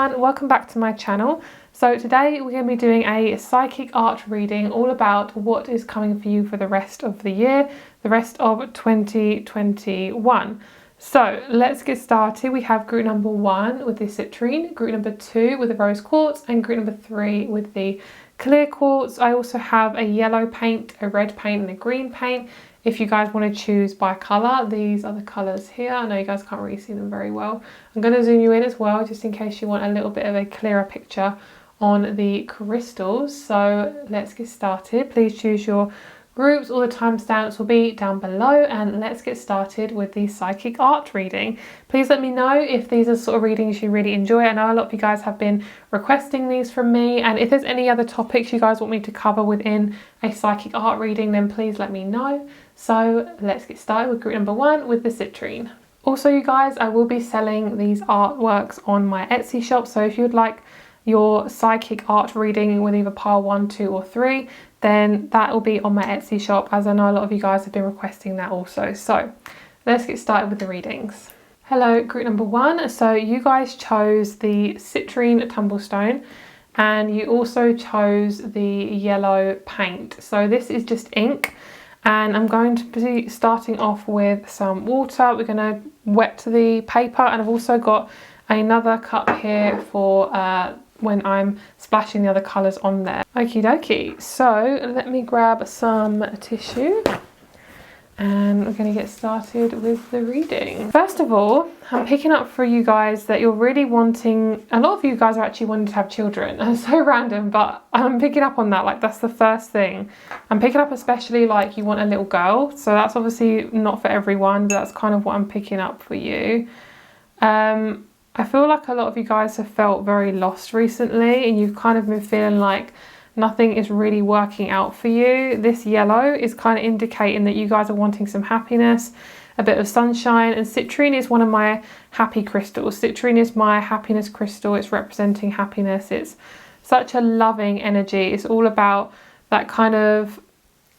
everyone, welcome back to my channel. So today we're going to be doing a psychic art reading all about what is coming for you for the rest of the year, the rest of 2021. So let's get started. We have group number 1 with the citrine, group number 2 with the rose quartz, and group number 3 with the clear quartz. I also have a yellow paint, a red paint and a green paint. If you guys want to choose by colour, these are the colours here. I know you guys can't really see them very well. I'm going to zoom you in as well, just in case you want a little bit of a clearer picture on the crystals. So let's get started. Please choose your groups. All the timestamps will be down below, and let's get started with the psychic art reading. Please let me know if these are sort of readings you really enjoy. I know a lot of you guys have been requesting these from me, and if there's any other topics you guys want me to cover within a psychic art reading, then please let me know. So let's get started with group number 1 with the citrine. Also, you guys, I will be selling these artworks on my Etsy shop, so if you would like your psychic art reading with either pile 1, 2 or 3, then that will be on my Etsy shop, as I know a lot of you guys have been requesting that also. So let's get started with the readings. Hello, group number 1. So you guys chose the citrine tumblestone, and you also chose the yellow paint. So this is just ink, and I'm going to be starting off with some water. We're going to wet the paper, and I've also got another cup here for when I'm splashing the other colours on there. Okie dokie, so let me grab some tissue and we're going to get started with the reading. First of all, I'm picking up for you guys that you're really wanting, a lot of you guys are actually wanting to have children. It's so random, but I'm picking up on that, like that's the first thing. I'm picking up especially like you want a little girl, so that's obviously not for everyone, but that's kind of what I'm picking up for you. I feel like a lot of you guys have felt very lost recently, and you've kind of been feeling like nothing is really working out for you. This yellow is kind of indicating that you guys are wanting some happiness, a bit of sunshine, and citrine is one of my happy crystals. Citrine is my happiness crystal. It's representing happiness. It's such a loving energy. It's all about that kind of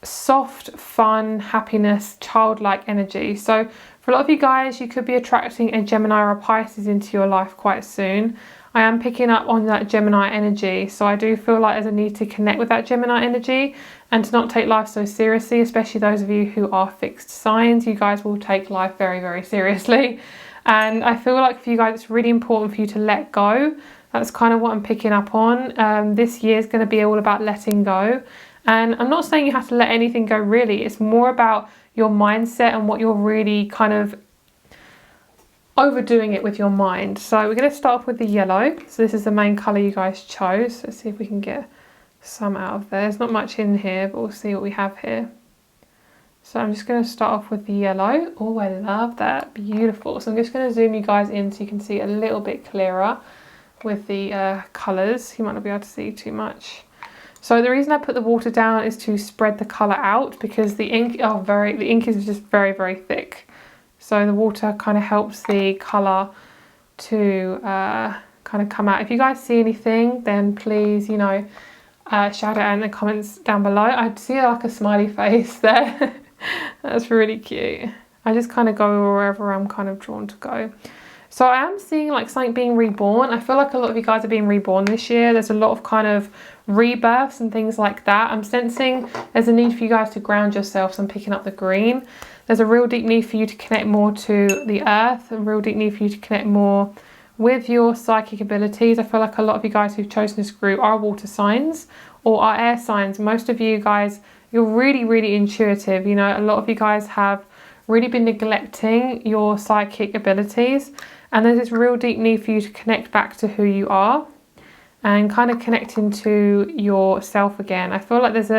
soft, fun, happiness, childlike energy. So for a lot of you guys, you could be attracting a Gemini or a Pisces into your life quite soon. I am picking up on that Gemini energy, so I do feel like there's a need to connect with that Gemini energy and to not take life so seriously, especially those of you who are fixed signs. You guys will take life very, very seriously. And I feel like for you guys, it's really important for you to let go. That's kind of what I'm picking up on. This year is going to be all about letting go. And I'm not saying you have to let anything go really. It's more about your mindset and what you're really kind of overdoing it with your mind. So we're going to start off with the yellow. So this is the main colour you guys chose. Let's see if we can get some out of there. There's not much in here, but we'll see what we have here. So I'm just going to start off with the yellow. Oh, I love that. Beautiful. So I'm just going to zoom you guys in so you can see a little bit clearer with the colours. You might not be able to see too much. So the reason I put the water down is to spread the colour out, because the ink is just very, very thick. So the water kind of helps the colour to kind of come out. If you guys see anything, then please, you know, shout it out in the comments down below. I see like a smiley face there. That's really cute. I just kind of go wherever I'm kind of drawn to go. So I am seeing like something being reborn. I feel like a lot of you guys are being reborn this year. There's a lot of kind of rebirths and things like that. I'm sensing there's a need for you guys to ground yourselves. I'm picking up the green. There's a real deep need for you to connect more to the earth, a real deep need for you to connect more with your psychic abilities. I feel like a lot of you guys who've chosen this group are water signs or are air signs. Most of you guys, you're really, really intuitive. You know, a lot of you guys have really been neglecting your psychic abilities, and there's this real deep need for you to connect back to who you are and kind of connecting to yourself again. I feel like there's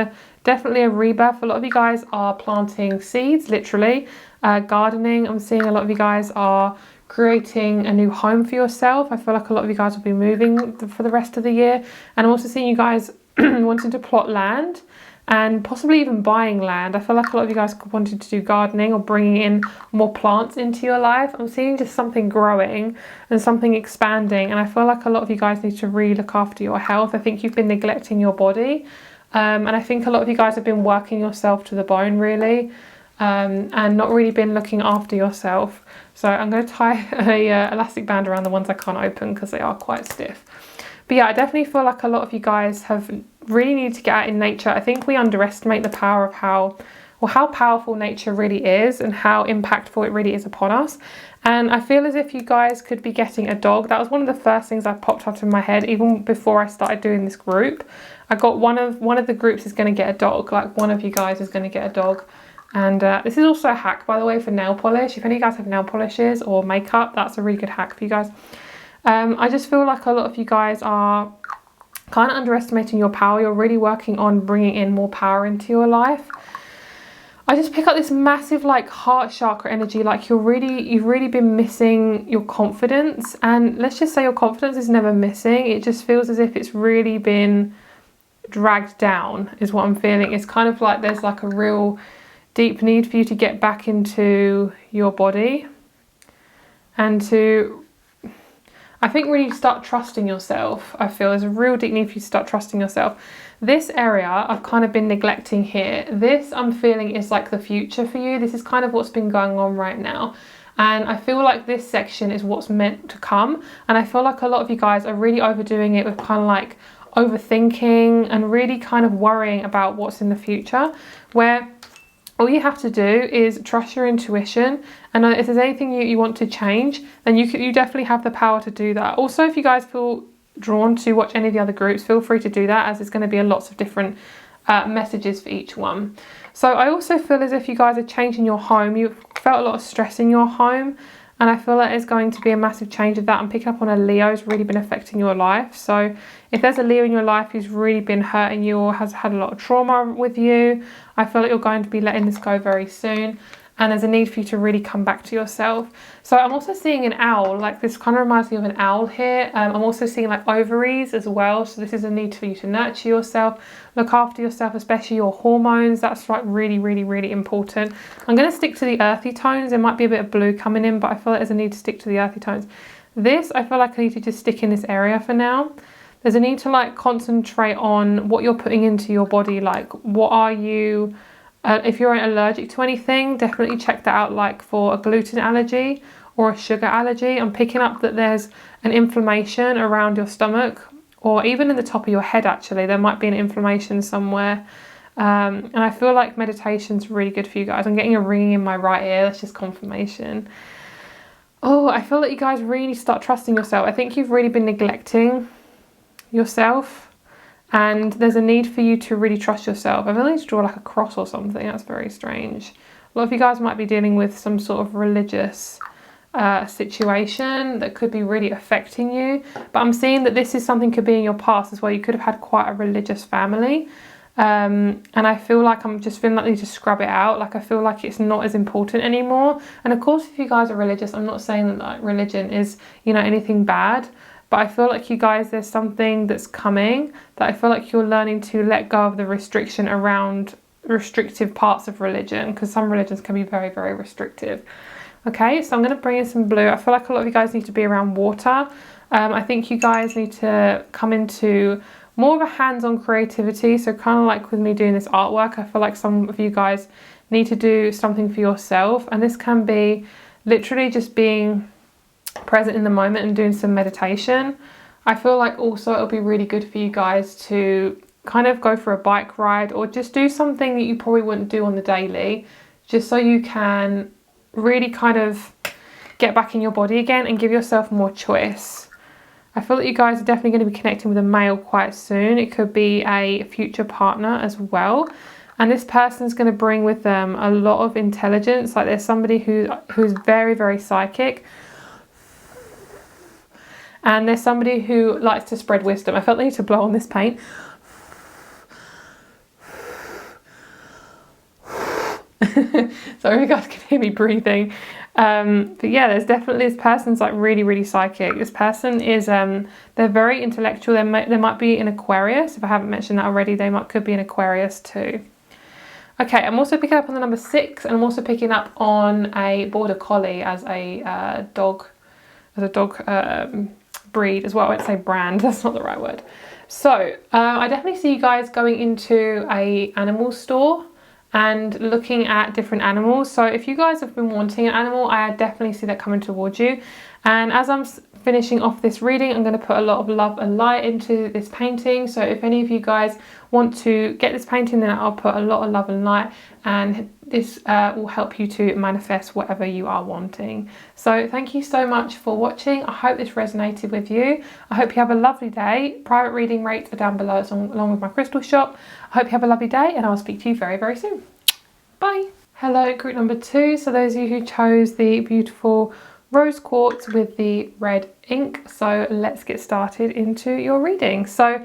definitely a rebirth. A lot of you guys are planting seeds, literally, gardening. I'm seeing a lot of you guys are creating a new home for yourself. I feel like a lot of you guys will be moving for the rest of the year. And I'm also seeing you guys wanting to plot land and possibly even buying land. I feel like a lot of you guys wanted to do gardening or bringing in more plants into your life. I'm seeing just something growing and something expanding, and I feel like a lot of you guys need to really look after your health. I think you've been neglecting your body, and I think a lot of you guys have been working yourself to the bone really. and not really been looking after yourself. So I'm going to tie a elastic band around the ones I can't open because they are quite stiff. But yeah, I definitely feel like a lot of you guys have really needed to get out in nature. I think we underestimate the power of how powerful nature really is and how impactful it really is upon us. And I feel as if you guys could be getting a dog. That was one of the first things that popped up in my head even before I started doing this group. I got one of the groups is going to get a dog. Like one of you guys is going to get a dog. And this is also a hack, by the way, for nail polish. If any of you guys have nail polishes or makeup, that's a really good hack for you guys. I just feel like a lot of you guys are kind of underestimating your power. You're really working on bringing in more power into your life. I just pick up this massive like heart chakra energy, like you've really been missing your confidence. And let's just say your confidence is never missing. It just feels as if it's really been dragged down is what I'm feeling. It's kind of like there's like a real deep need for you to get back into your body and to, I think, really start trusting yourself. I feel there's a real deep need for you to start trusting yourself. This area I've kind of been neglecting here. This I'm feeling is like the future for you. This is kind of what's been going on right now. And I feel like this section is what's meant to come. And I feel like a lot of you guys are really overdoing it with kind of like overthinking and really kind of worrying about what's in the future, where all you have to do is trust your intuition. And if there's anything you want to change, then you definitely have the power to do that. Also, if you guys feel drawn to watch any of the other groups, feel free to do that, as there's going to be lots of different messages for each one. So I also feel as if you guys are changing your home. You've felt a lot of stress in your home, and I feel like there's going to be a massive change of that. I'm picking up on a Leo who's really been affecting your life. So if there's a Leo in your life who's really been hurting you or has had a lot of trauma with you, I feel like you're going to be letting this go very soon. And there's a need for you to really come back to yourself. So I'm also seeing an owl, like this kind of reminds me of an owl here. I'm also seeing like ovaries as well. So this is a need for you to nurture yourself, look after yourself, especially your hormones. That's like really, really, really important. I'm going to stick to the earthy tones. There might be a bit of blue coming in, but I feel like there's a need to stick to the earthy tones. This, I feel like I need to just stick in this area for now. There's a need to like concentrate on what you're putting into your body. Like what are you... if you're allergic to anything, definitely check that out, like for a gluten allergy or a sugar allergy. I'm picking up that there's an inflammation around your stomach or even in the top of your head, actually. There might be an inflammation somewhere. And I feel like meditation's really good for you guys. I'm getting a ringing in my right ear. That's just confirmation. Oh, I feel like you guys really start trusting yourself. I think you've really been neglecting yourself. And there's a need for you to really trust yourself. I've only to draw like a cross or something. That's very strange. A lot of you guys might be dealing with some sort of religious situation that could be really affecting you. But I'm seeing that this is something could be in your past as well. You could have had quite a religious family. And I feel like I'm just feeling like I need to scrub it out. Like I feel like it's not as important anymore. And of course, if you guys are religious, I'm not saying that like religion is, you know, anything bad. But I feel like you guys, there's something that's coming that I feel like you're learning to let go of the restriction around restrictive parts of religion, because some religions can be very, very restrictive. Okay, so I'm going to bring in some blue. I feel like a lot of you guys need to be around water. I think you guys need to come into more of a hands-on creativity. So kind of like with me doing this artwork, I feel like some of you guys need to do something for yourself. And this can be literally just being present in the moment and doing some meditation. I feel like also it'll be really good for you guys to kind of go for a bike ride or just do something that you probably wouldn't do on the daily, just so you can really kind of get back in your body again and give yourself more choice. I feel that you guys are definitely going to be connecting with a male quite soon. It could be a future partner as well. And this person's going to bring with them a lot of intelligence. Like there's somebody who's very, very psychic. And there's somebody who likes to spread wisdom. I felt they need to blow on this paint. Sorry if you guys can hear me breathing. But yeah, there's definitely, this person's like really, really psychic. This person is, they're very intellectual. They might be an Aquarius. If I haven't mentioned that already, could be an Aquarius too. Okay, I'm also picking up on the number 6, and I'm also picking up on a Border Collie as a dog breed as well. I won't say brand, that's not the right word. So I definitely see you guys going into a animal store and looking at different animals. So if you guys have been wanting an animal, I definitely see that coming towards you. And as I'm finishing off this reading, I'm going to put a lot of love and light into this painting. So if any of you guys want to get this painting, then I'll put a lot of love and light, and this will help you to manifest whatever you are wanting. So thank you so much for watching. I hope this resonated with you. I hope you have a lovely day. Private reading rates are down below along with my crystal shop. I hope you have a lovely day, and I'll speak to you very, very soon. Bye. Hello, group number 2. So those of you who chose the beautiful rose quartz with the red ink. So let's get started into your reading. So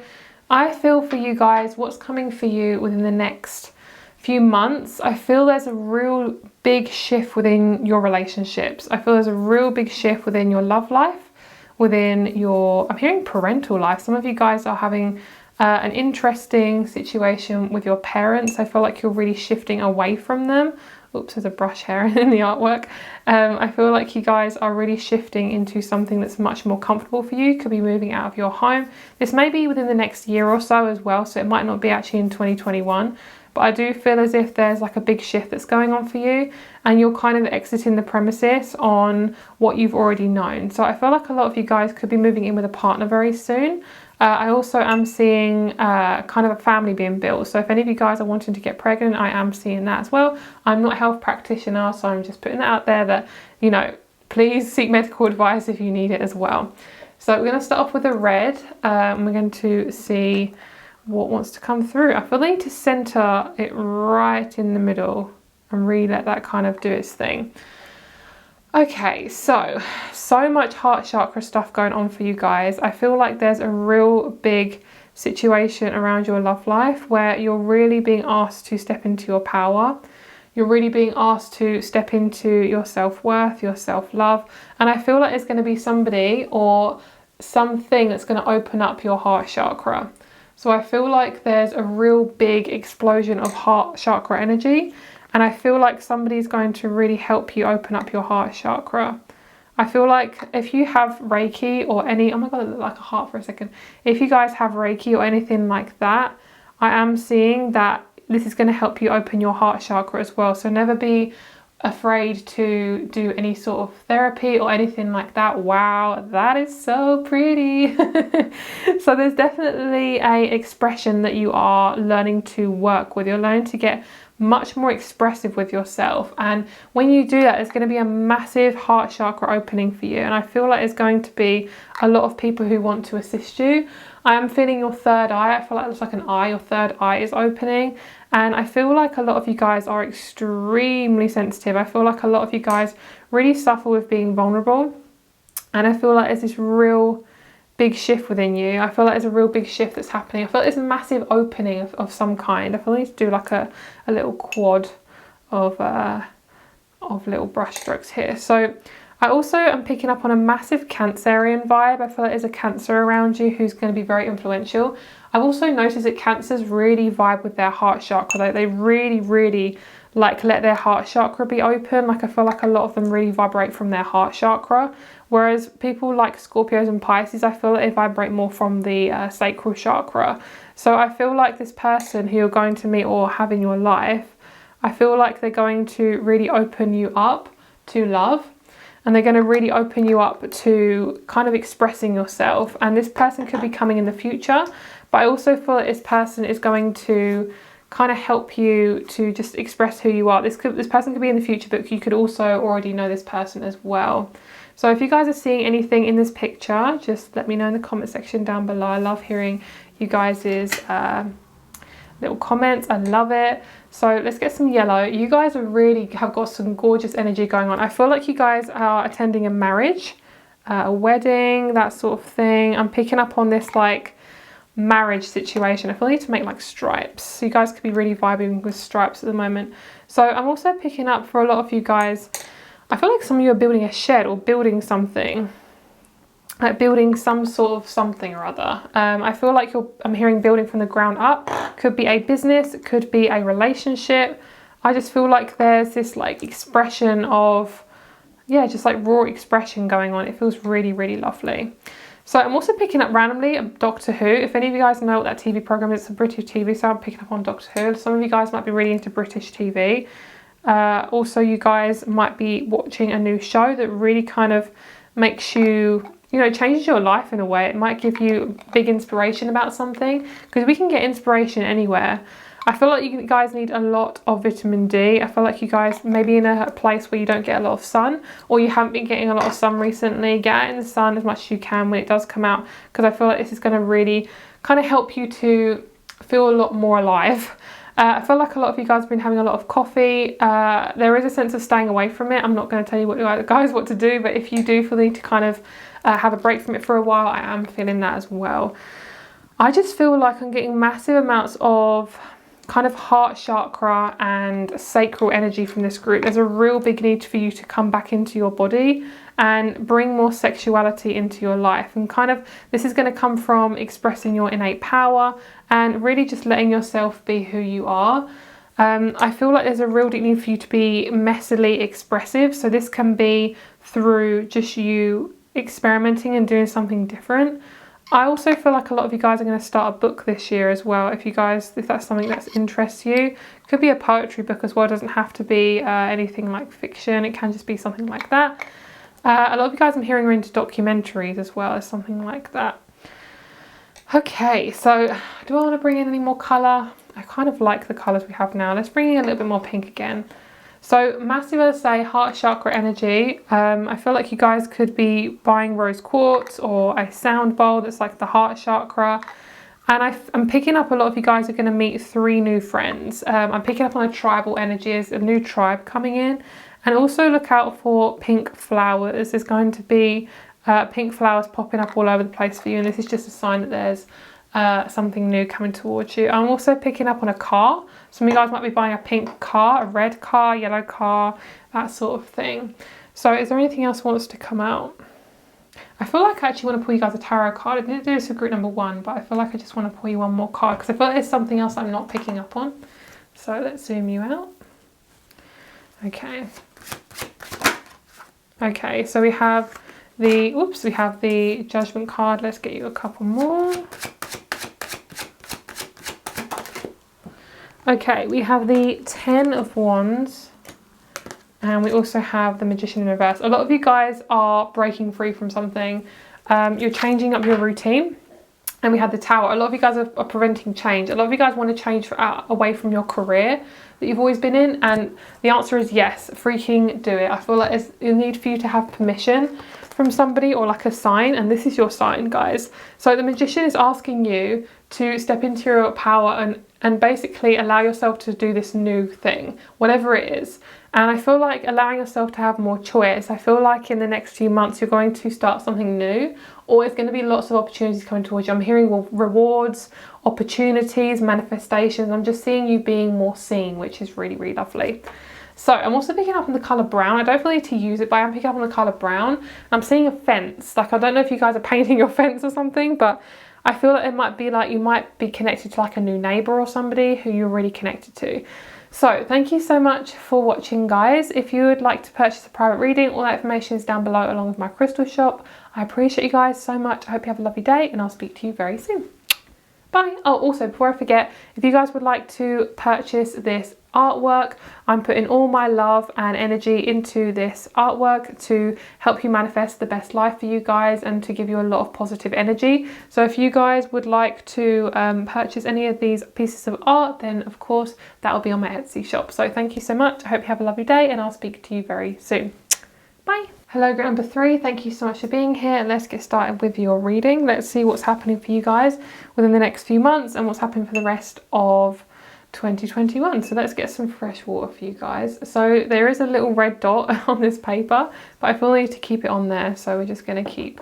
I feel for you guys, what's coming for you within the next few months, I feel there's a real big shift within your relationships. I feel there's a real big shift within your love life, within your, I'm hearing parental life. Some of you guys are having an interesting situation with your parents. I feel like you're really shifting away from them. Oops, there's a brush hair in the artwork. I feel like you guys are really shifting into something that's much more comfortable for you. Could be moving out of your home. This may be within the next year or so as well, so it might not be actually in 2021. But I do feel as if there's like a big shift that's going on for you, and you're kind of exiting the premises on what you've already known. So I feel like a lot of you guys could be moving in with a partner very soon. I also am seeing kind of a family being built. So if any of you guys are wanting to get pregnant, I am seeing that as well. I'm not a health practitioner, so I'm just putting that out there that, you know, please seek medical advice if you need it as well. So we're going to start off with a red, and we're going to see what wants to come through. I feel I need to center it right in the middle and really let that kind of do its thing. Okay, so much heart chakra stuff going on for you guys. I feel like there's a real big situation around your love life where you're really being asked to step into your power. You're really being asked to step into your self-worth, your self-love. And I feel like it's going to be somebody or something that's going to open up your heart chakra. So I feel like there's a real big explosion of heart chakra energy. And I feel like somebody's going to really help you open up your heart chakra. I feel like if you have Reiki or any, oh my God, it looked like a heart for a second. If you guys have Reiki or anything like that, I am seeing that this is going to help you open your heart chakra as well. So never be afraid to do any sort of therapy or anything like that. Wow, that is so pretty. So there's definitely a expression that you are learning to work with. You're learning to get much more expressive with yourself, and when you do that, there's going to be a massive heart chakra opening for you. And I feel like there's going to be a lot of people who want to assist you. I am feeling your third eye. I feel like it looks like an eye. Your third eye is opening, and I feel like a lot of you guys are extremely sensitive. I feel like a lot of you guys really suffer with being vulnerable, and I feel like there's this real big shift within you. I feel like there's a real big shift that's happening. I feel like there's a massive opening of some kind. I feel like I need to do like a little quad of little brush strokes here. So I also am picking up on a massive Cancerian vibe. I feel like there's a Cancer around you who's going to be very influential. I've also noticed that Cancers really vibe with their heart chakra. They really like let their heart chakra be open. Like I feel like a lot of them really vibrate from their heart chakra. Whereas people like Scorpios and Pisces, I feel like they vibrate more from the sacral chakra. So I feel like this person who you're going to meet or have in your life, I feel like they're going to really open you up to love. And they're going to really open you up to kind of expressing yourself. And this person could be coming in the future. But I also feel like this person is going to kind of help you to just express who you are. This person could be in the future, but you could also already know this person as well. So if you guys are seeing anything in this picture, just let me know in the comment section down below. I love hearing you guys' little comments. I love it. So let's get some yellow. You guys have got some gorgeous energy going on. I feel like you guys are attending a marriage, a wedding, that sort of thing. I'm picking up on this like marriage situation. I feel I need to make like stripes. So you guys could be really vibing with stripes at the moment. So I'm also picking up for a lot of you guys, I feel like some of you are building a shed or building something, like building some sort of something or other. I feel like I'm hearing building from the ground up. Could be a business, it could be a relationship. I just feel like there's this like expression of, yeah, just like raw expression going on. It feels really lovely. So I'm also picking up randomly Doctor Who. If any of you guys know what that TV program is, it's a British TV, so I'm picking up on Doctor Who. Some of you guys might be really into British TV. Also, you guys might be watching a new show that really kind of makes you, you know, changes your life in a way. It might give you big inspiration about something, because we can get inspiration anywhere. I feel like you guys need a lot of vitamin D. I feel like you guys may be in a place where you don't get a lot of sun, or you haven't been getting a lot of sun recently. Get out in the sun as much as you can when it does come out, because I feel like this is going to really kind of help you to feel a lot more alive. I feel like a lot of you guys have been having a lot of coffee. There is a sense of staying away from it. I'm not going to tell you what to do, but if you do feel the need to kind of have a break from it for a while, I am feeling that as well. I just feel like I'm getting massive amounts of kind of heart chakra and sacral energy from this group. There's a real big need for you to come back into your body and bring more sexuality into your life, and kind of this is going to come from expressing your innate power and really just letting yourself be who you are. I feel like there's a real deep need for you to be messily expressive, so this can be through just you experimenting and doing something different. I also feel like a lot of you guys are going to start a book this year as well. If that's something that interests you, it could be a poetry book as well. It doesn't have to be anything like fiction. It can just be something like that. A lot of you guys I'm hearing are into documentaries as well as something like that. Okay, so do I want to bring in any more colour? I kind of like the colours we have now. Let's bring in a little bit more pink again. So massive, as I say, heart chakra energy. I feel like you guys could be buying rose quartz or a sound bowl that's like the heart chakra. And I'm picking up a lot of you guys are going to meet 3 new friends. I'm picking up on a tribal energy as a new tribe coming in. And also look out for pink flowers. There's going to be pink flowers popping up all over the place for you. And this is just a sign that there's something new coming towards you. I'm also picking up on a car. Some of you guys might be buying a pink car, a red car, yellow car, that sort of thing. So is there anything else that wants to come out? I feel like I actually want to pull you guys a tarot card. I didn't do this for group number 1, but I feel like I just want to pull you one more card, because I feel like there's something else I'm not picking up on. So let's zoom you out. Okay. Okay, so we have the Judgment card. Let's get you a couple more. Okay, we have the 10 of Wands, and we also have the Magician in reverse. A lot of you guys are breaking free from something. You're changing up your routine. And we had the Tower. A lot of you guys are preventing change. A lot of you guys want to change away from your career that you've always been in. And the answer is yes, freaking do it. I feel like there's a need for you to have permission from somebody, or like a sign. And this is your sign, guys. So the Magician is asking you to step into your power and basically allow yourself to do this new thing, whatever it is. And I feel like allowing yourself to have more choice. I feel like in the next few months you're going to start something new, or it's going to be lots of opportunities coming towards you. I'm hearing rewards, opportunities, manifestations. I'm just seeing you being more seen, which is really, really lovely. So I'm also picking up on the colour brown. I don't really need to use it, but I'm picking up on the colour brown. I'm seeing a fence. Like, I don't know if you guys are painting your fence or something, but I feel like it might be like you might be connected to like a new neighbour or somebody who you're really connected to. So thank you so much for watching, guys. If you would like to purchase a private reading, all that information is down below along with my crystal shop. I appreciate you guys so much. I hope you have a lovely day, and I'll speak to you very soon. Bye. Oh, also, before I forget, if you guys would like to purchase this artwork, I'm putting all my love and energy into this artwork to help you manifest the best life for you guys and to give you a lot of positive energy. So if you guys would like to purchase any of these pieces of art, then of course that will be on my Etsy shop. So thank you so much. I hope you have a lovely day, and I'll speak to you very soon. Bye. Hello, group number 3. Thank you so much for being here, and let's get started with your reading. Let's see what's happening for you guys within the next few months and what's happening for the rest of 2021. So let's get some fresh water for you guys. So there is a little red dot on this paper, but I feel I need to keep it on there, so we're just going to keep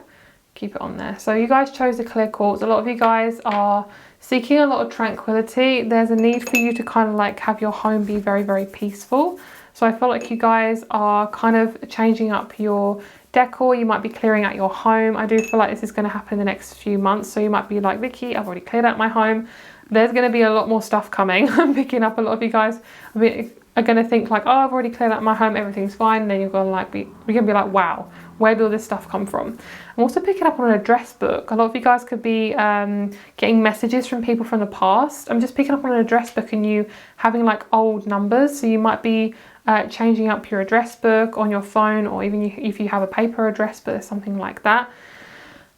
it on there. So you guys chose the clear quartz. A lot of you guys are seeking a lot of tranquility. There's a need for you to kind of like have your home be very, very peaceful. So I feel like you guys are kind of changing up your decor. You might be clearing out your home. I do feel like this is going to happen in the next few months. So you might be like, Vicky, I've already cleared out my home. There's going to be a lot more stuff coming. I'm picking up a lot of you guys are going to think like, oh, I've already cleared out my home, everything's fine. And then you're going to like you're going to be like, wow, Where did all this stuff come from? I'm also picking up on an address book. A lot of you guys could be getting messages from people from the past. I'm just picking up on an address book and you having like old numbers. So you might be changing up your address book on your phone, or even if you have a paper address book or something like that.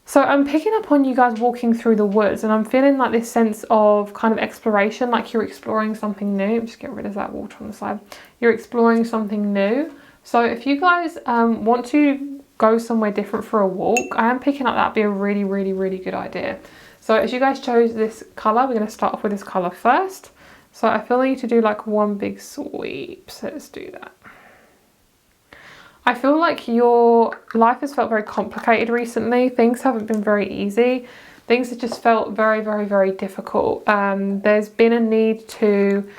So I'm picking up on you guys walking through the woods, and I'm feeling like this sense of kind of exploration, like you're exploring something new. Just get rid of that water on the side. You're exploring something new. So if you guys want to go somewhere different for a walk, I am picking up that'd be a really, really, really good idea. So as you guys chose this colour, we're going to start off with this colour first. So I feel like you need to do like one big sweep. So let's do that. I feel like your life has felt very complicated recently. Things haven't been very easy. Things have just felt very, very, very difficult. There's been a need to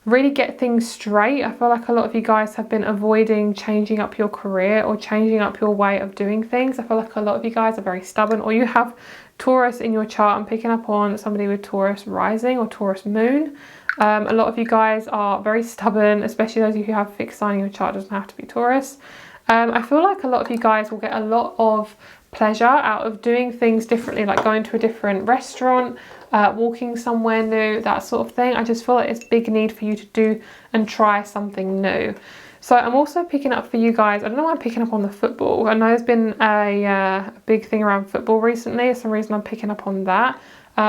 really get things straight. I feel like a lot of you guys have been avoiding changing up your career or changing up your way of doing things. I feel like a lot of you guys are very stubborn, or you have Taurus in your chart. I'm picking up on somebody with Taurus rising or Taurus moon. A lot of you guys are very stubborn, especially those of you who have fixed sign in your chart. It doesn't have to be Taurus. I feel like a lot of you guys will get a lot of pleasure out of doing things differently, like going to a different restaurant, walking somewhere new, that sort of thing. I just feel like it's a big need for you to do and try something new. So I'm also picking up for you guys, I don't know why I'm picking up on the football. I know there's been a big thing around football recently. For some reason I'm picking up on that.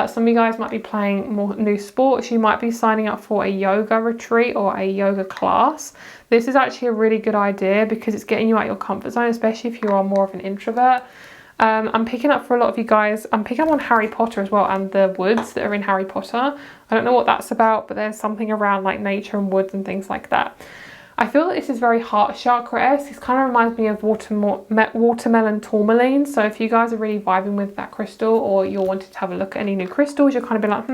Some of you guys might be playing more new sports. You might be signing up for a yoga retreat or a yoga class. This is actually a really good idea because it's getting you out your comfort zone, especially if you are more of an introvert. I'm picking up for a lot of you guys, I'm picking up on Harry Potter as well, and the woods that are in Harry Potter. I don't know what that's about, but there's something around like nature and woods and things like that. I feel like this is very heart chakra-esque. This kind of reminds me of watermelon tourmaline. So if you guys are really vibing with that crystal, or you're wanting to have a look at any new crystals, you're kind of be like,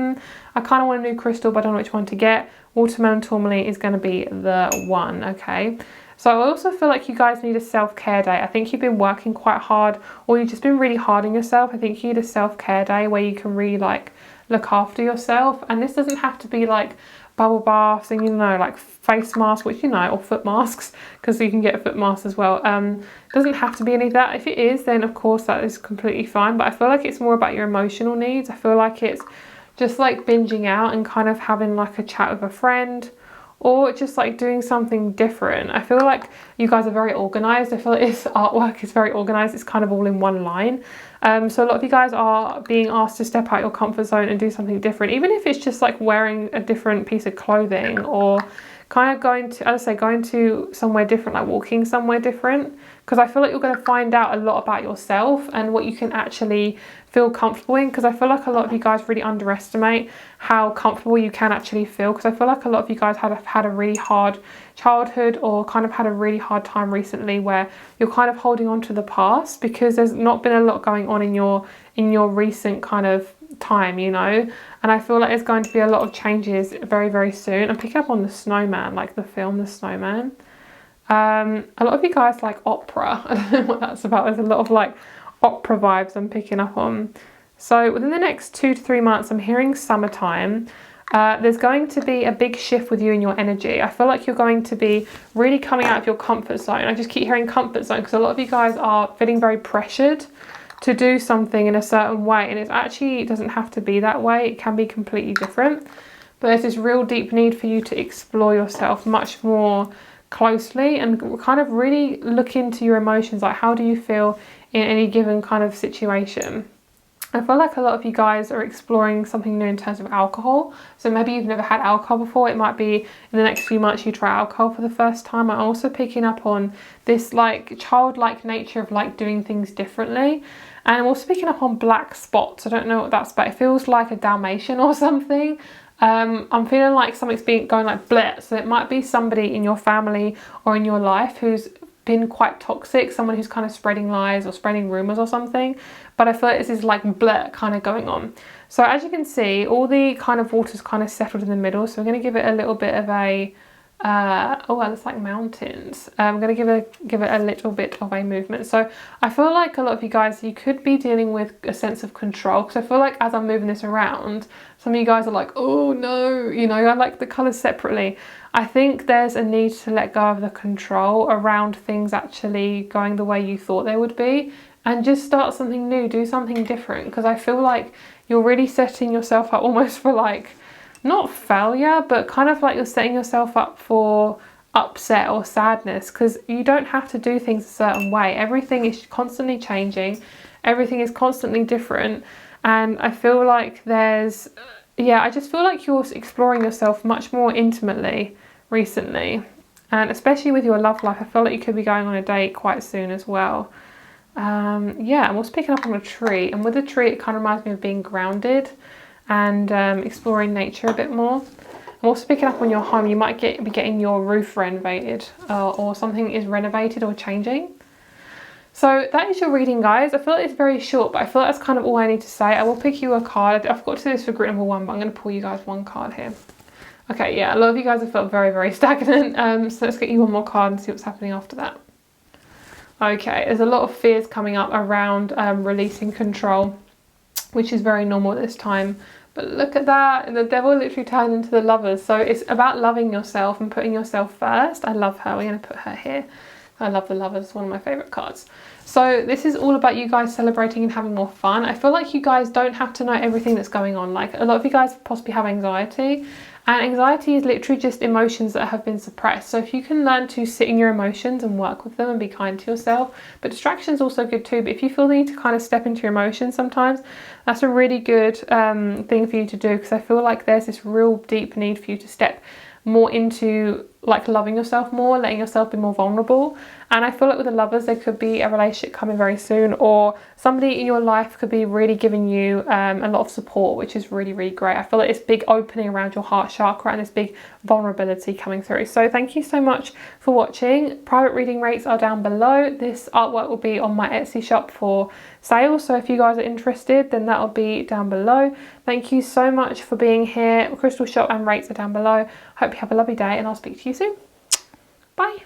I kind of want a new crystal, but I don't know which one to get. Watermelon tourmaline is going to be the one, okay? So I also feel like you guys need a self-care day. I think you've been working quite hard, or you've just been really hard on yourself. I think you need a self-care day where you can really like look after yourself. And this doesn't have to be like bubble baths and, you know, like face masks, which, you know, or foot masks, because you can get a foot mask as well. It doesn't have to be any of that. If it is, then of course that is completely fine. But I feel like it's more about your emotional needs. I feel like it's just like binging out and kind of having like a chat with a friend, or just like doing something different. I feel like you guys are very organized. I feel like this artwork is very organized. It's kind of all in one line. So a lot of you guys are being asked to step out your comfort zone and do something different, even if it's just like wearing a different piece of clothing, or kind of going to, as I say, going to somewhere different, like walking somewhere different. Because I feel like you're going to find out a lot about yourself and what you can actually feel comfortable in. Because I feel like a lot of you guys really underestimate how comfortable you can actually feel. Because I feel like a lot of you guys have had a really hard childhood, or kind of had a really hard time recently where you're kind of holding on to the past, because there's not been a lot going on in your recent kind of time, you know. And I feel like there's going to be a lot of changes very, very soon. I'm picking up on the snowman, like the film The Snowman. A lot of you guys like opera. I don't know what that's about. There's a lot of like opera vibes I'm picking up on. So within the next 2 to 3 months, I'm hearing summertime. There's going to be a big shift with you and your energy. I feel like you're going to be really coming out of your comfort zone. I just keep hearing comfort zone because a lot of you guys are feeling very pressured to do something in a certain way, and it actually doesn't have to be that way. It can be completely different. But there's this real deep need for you to explore yourself much more closely and kind of really look into your emotions. Like, how do you feel in any given kind of situation? I feel like a lot of you guys are exploring something new in terms of alcohol. So maybe you've never had alcohol before. It might be in the next few months you try alcohol for the first time. I'm also picking up on this like childlike nature of like doing things differently. And I'm also picking up on black spots. I don't know what that's about. It feels like a Dalmatian or something. I'm feeling like something's going like bleh. So it might be somebody in your family or in your life who's been quite toxic, someone who's kind of spreading lies or spreading rumors or something. But I feel like this is like bleh kind of going on. So as you can see, all the kind of water's kind of settled in the middle. So we're going to give it a little bit of a Oh, it looks like mountains. I'm going to give it a little bit of a movement. So I feel like a lot of you guys, you could be dealing with a sense of control, because I feel like as I'm moving this around, some of you guys are like, oh no, you know, I like the colours separately. I think there's a need to let go of the control around things actually going the way you thought they would be, and just start something new, do something different, because I feel like you're really setting yourself up almost for like, not failure, but kind of like you're setting yourself up for upset or sadness, because you don't have to do things a certain way. Everything is constantly changing, everything is constantly different, and I feel like there's, yeah, I just feel like you're exploring yourself much more intimately recently, and especially with your love life. I feel like you could be going on a date quite soon as well. Yeah, and what's picking up on a tree, and with a tree it kind of reminds me of being grounded and exploring nature a bit more. I'm also picking up on your home. You might be getting your roof renovated, or something is renovated or changing. So that is your reading, guys. I feel like it's very short, but I feel like that's kind of all I need to say. I will pick you a card. I forgot to do this for group number 1, but I'm going to pull you guys one card here. Okay, yeah, a lot of you guys have felt very, very stagnant. So let's get you one more card and see what's happening after that. Okay, there's a lot of fears coming up around releasing control, which is very normal at this time. But look at that, and the devil literally turned into the Lovers. So it's about loving yourself and putting yourself first. I love her. We're going to put her here. I love the Lovers. It's one of my favourite cards. So this is all about you guys celebrating and having more fun. I feel like you guys don't have to know everything that's going on. Like, a lot of you guys possibly have anxiety. And anxiety is literally just emotions that have been suppressed. So if you can learn to sit in your emotions and work with them and be kind to yourself, but distraction is also good too. But if you feel the need to kind of step into your emotions sometimes, that's a really good thing for you to do, because I feel like there's this real deep need for you to step more into like loving yourself more, letting yourself be more vulnerable. And I feel like with the Lovers, there could be a relationship coming very soon, or somebody in your life could be really giving you a lot of support, which is really, really great. I feel like it's big opening around your heart chakra and this big vulnerability coming through. So thank you so much for watching. Private reading rates are down below. This artwork will be on my Etsy shop for sale, so if you guys are interested, then that'll be down below. Thank you so much for being here. Crystal shop and rates are down below. Hope you have a lovely day, and I'll speak to you soon. Bye.